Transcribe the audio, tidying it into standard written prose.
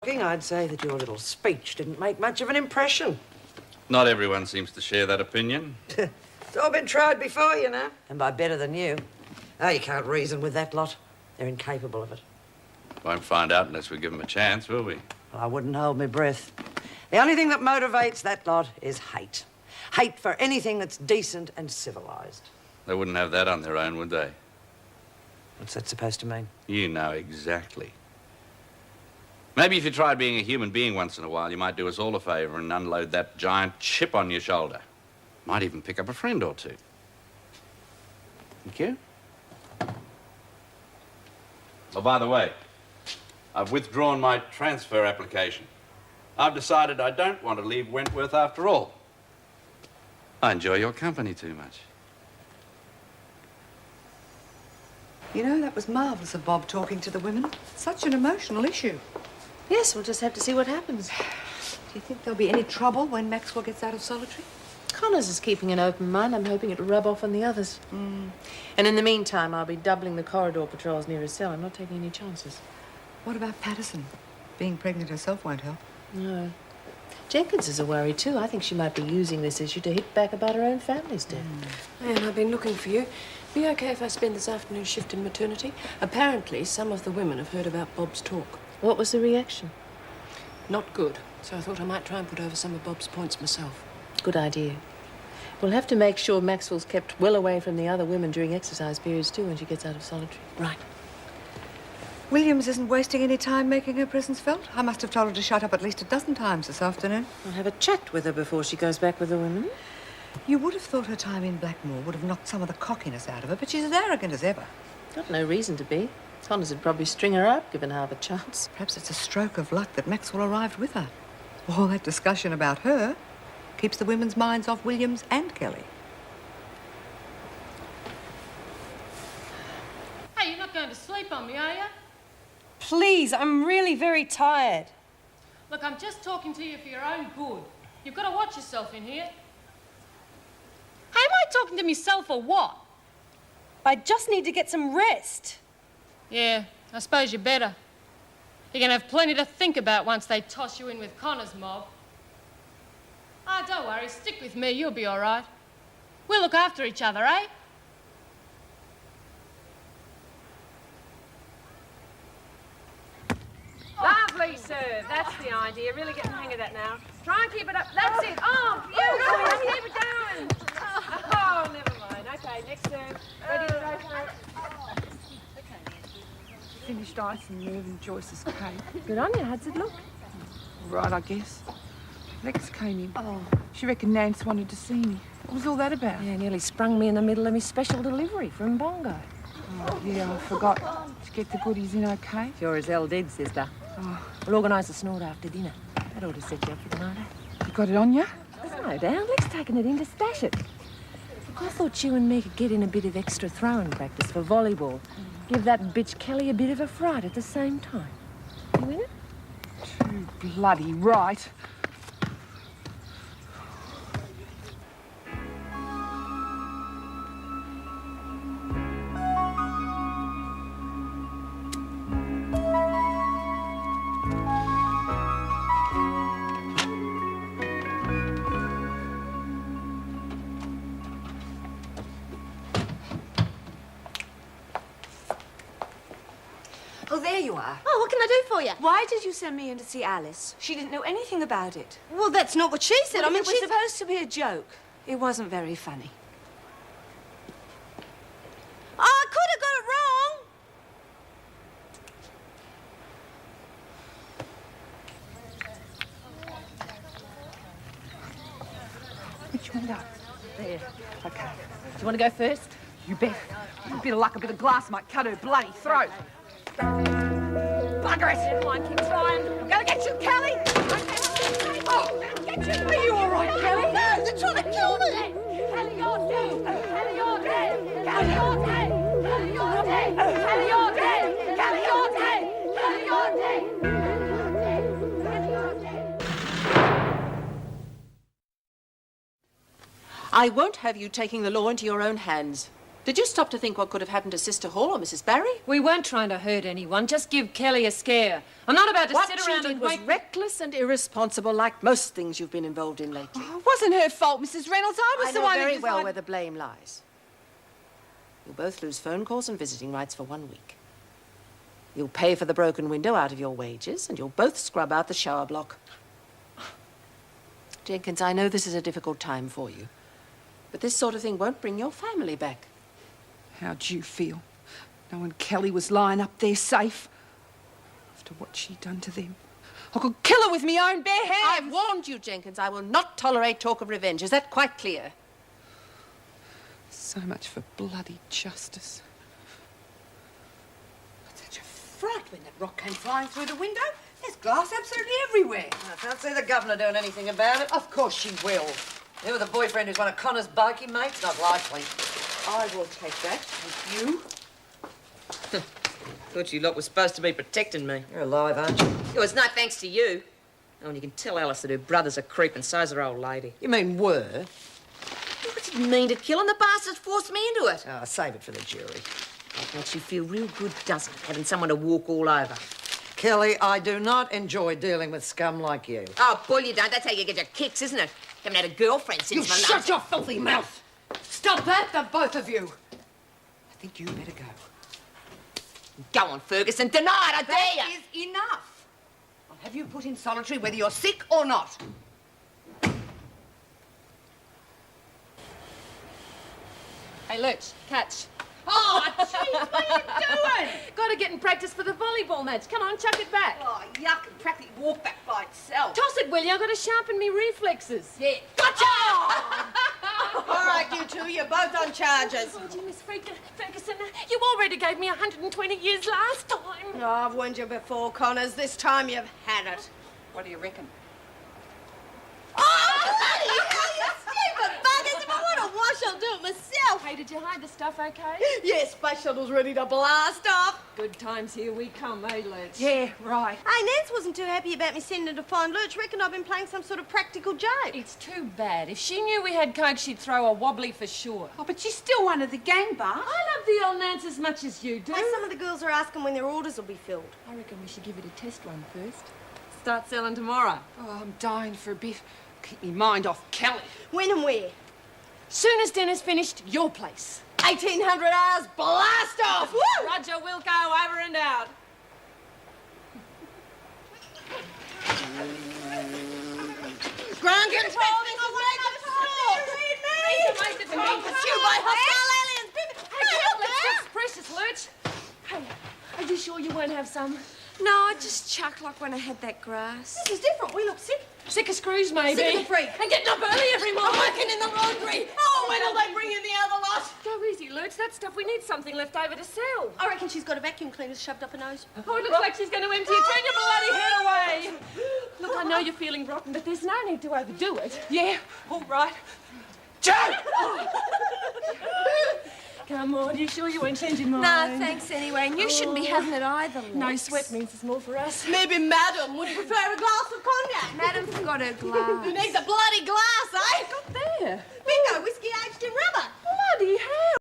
I'd say that your little speech didn't make much of an impression. Not everyone seems to share that opinion. It's all been tried before, you know, and by better than you. Oh, you can't reason with that lot. They're incapable of it. Won't find out unless we give them a chance, will we? Well, I wouldn't hold my breath. The only thing that motivates that lot is hate. Hate for anything that's decent and civilised. They wouldn't have that on their own, would they? What's that supposed to mean? You know exactly. Maybe if you tried being a human being once in a while, you might do us all a favour and unload that giant chip on your shoulder. Might even pick up a friend or two. Thank you. Oh, by the way, I've withdrawn my transfer application. I've decided I don't want to leave Wentworth after all. I enjoy your company too much. You know, that was marvellous of Bob talking to the women. Such an emotional issue. Yes, we'll just have to see what happens. Do you think there'll be any trouble when Maxwell gets out of solitary? Connors is keeping an open mind. I'm hoping it'll rub off on the others. And in the meantime, I'll be doubling the corridor patrols near his cell. I'm not taking any chances. What about Patterson? Being pregnant herself won't help. No. Jenkins is a worry, too. I think she might be using this issue to hit back about her own family's death. Anne, I've been looking for you. Be okay if I spend this afternoon shift in maternity? Apparently, some of the women have heard about Bob's talk. What was the reaction? Not good. So I thought I might try and put over some of Bob's points myself. Good idea. We'll have to make sure Maxwell's kept well away from the other women during exercise periods, too, when she gets out of solitary. Right. Williams isn't wasting any time making her presence felt. I must have told her to shut up at least a dozen times this afternoon. I'll have a chat with her before she goes back with the women. You would have thought her time in Blackmore would have knocked some of the cockiness out of her, but she's as arrogant as ever. Got no reason to be. Connors would probably string her up, given half a chance. Perhaps it's a stroke of luck that Maxwell arrived with her. All that discussion about her keeps the women's minds off Williams and Kelly. Hey, you're not going to sleep on me, are you? Please, I'm really very tired. Look, I'm just talking to you for your own good. You've got to watch yourself in here. Hey, am I talking to myself or what? I just need to get some rest. Yeah, I suppose you better. You're going to have plenty to think about once they toss you in with Connor's mob. Ah, don't worry, stick with me, you'll be all right. We'll look after each other, eh? Lovely, sir. That's the idea. Really get the hang of that now. Try and keep it up. That's it. Oh, beautiful. Keep it going. Oh, never mind. Okay, next turn. Ready to go for it? Finished icing Merv and Joyce's cake. Good on you. How's it look? Right, I guess. Lex came in. Oh. She reckoned Nance wanted to see me. What was all that about? Yeah, nearly sprung me in the middle of my special delivery from Bongo. Oh, yeah, I forgot. Did you get the goodies in okay? Sure as hell did, sister. Oh. We'll organise a snort after dinner. That ought to set you up for the night, eh? You got it on you? There's no doubt. Lex taking it in to stash it. I thought you and me could get in a bit of extra throwing practice for volleyball. Give that bitch Kelly a bit of a fright at the same time. You in it? Too bloody right. Oh, there you are. Oh, what can I do for you? Why did you send me in to see Alice? She didn't know anything about it. Well, that's not what she said. Well, I mean, it was supposed to be a joke. It wasn't very funny. Oh, I could have got it wrong. Which one up? There. Okay. Do you want to go first? You bet. A bit of luck, a bit of glass might cut her bloody throat. Bugger it! Never mind, keep trying. I'm gonna get you, Kelly! Oh, get you! Are you all right, Kelly? No, they're trying to kill me. Kelly, you're dead. Kelly, you're dead. Kelly, you're dead. Kelly, you're dead. Kelly, you're dead. Kelly, you're dead. Kelly, you're dead. Kelly, you're dead. I won't have you taking the law into your own hands. Did you stop to think what could have happened to Sister Hall or Mrs. Barry? We weren't trying to hurt anyone, just give Kelly a scare. I'm not about to What sit she around did and was wait. reckless and irresponsible, like most things you've been involved in lately. Oh, it wasn't her fault, Mrs. Reynolds. I was I the know one very who well decided... where the blame lies. You'll both lose phone calls and visiting rights for 1 week. You'll pay for the broken window out of your wages, and you'll both scrub out the shower block. Jenkins, I know this is a difficult time for you, but this sort of thing won't bring your family back. How'd you feel? Knowing Kelly was lying up there safe? After what she'd done to them. I could kill her with my own bare hands. I've warned you, Jenkins. I will not tolerate talk of revenge. Is that quite clear? So much for bloody justice. Such a fright when that rock came flying through the window. There's glass absolutely everywhere. I can't see the governor doing anything about it. Of course she will. You with a boyfriend who's one of Connor's bikie mates? Not likely. I will take that. Thank you. Thought you lot was supposed to be protecting me. You're alive, aren't you? It was no thanks to you. Oh, and you can tell Alice that her brother's a creep and so's her old lady. You mean were? I didn't mean to kill him. The bastards forced me into it. Oh, save it for the jury. That makes you feel real good, doesn't it? Having someone to walk all over. Kelly, I do not enjoy dealing with scum like you. Oh, bull, you don't. That's how you get your kicks, isn't it? Haven't had a girlfriend since my Shut your filthy mouth! Stop that, the both of you! I think you better go. Go on, Ferguson. Deny it, I dare you. That is enough. I'll have you put in solitary whether you're sick or not. Hey, Lurch, catch. Oh, jeez, what are you doing? Got to get in practice for the volleyball match. Come on, chuck it back. Oh, yuck, and practically walk back by itself. Toss it, will you? I've got to sharpen me reflexes. Yeah. Gotcha! All right, you two, you're both on charges. Oh, gee, Miss Ferguson, you already gave me 120 years last time. Oh, I've warned you before, Connors. This time you've had it. What do you reckon? Oh, bloody hell, you stupid buggers! If I want to wash, I'll do it myself. Hey, did you hide the stuff okay? Yes, space shuttle's ready to blast off. Good times, here we come, eh, Lurch? Yeah, right. Hey, Nance wasn't too happy about me sending her to find Lurch. Reckon I've been playing some sort of practical joke. It's too bad. If she knew we had coke, she'd throw a wobbly for sure. Oh, but she's still one of the gang, Bart. I love the old Nance as much as you do. Hey, some of the girls are asking when their orders will be filled. I reckon we should give it a test run first. Start selling tomorrow. Oh, I'm dying for a bit. Keep me mind off Kelly. When and where? Soon as dinner's finished, your place. 1800 hours, blast off! Woo! Roger Wilco, over and out. Ground control, this is Make Control! Read me! Pursued by hostile aliens! That's precious, Lurch. Hey, are you sure you won't have some? No, I just chucked like when I had that grass. This is different. We look sick. Sick of screws, maybe. Sick of the freak. And getting up early every morning. Working in the laundry. Oh, when will they bring in the other lot? Go easy, Lurch. That stuff, we need something left over to sell. I reckon she's got a vacuum cleaner shoved up her nose. Oh, it looks like she's going to empty it. Turn your bloody head away. Look, I know you're feeling rotten, but there's no need to overdo it. Yeah, all right. Come on, you sure you won't change your No, mind? thanks anyway. And you shouldn't be having it either, Lex. No sweat means it's more for us. Maybe Madam would prefer a glass of cognac. Madam's got her glass. Who needs a bloody glass, eh? There. Bingo, we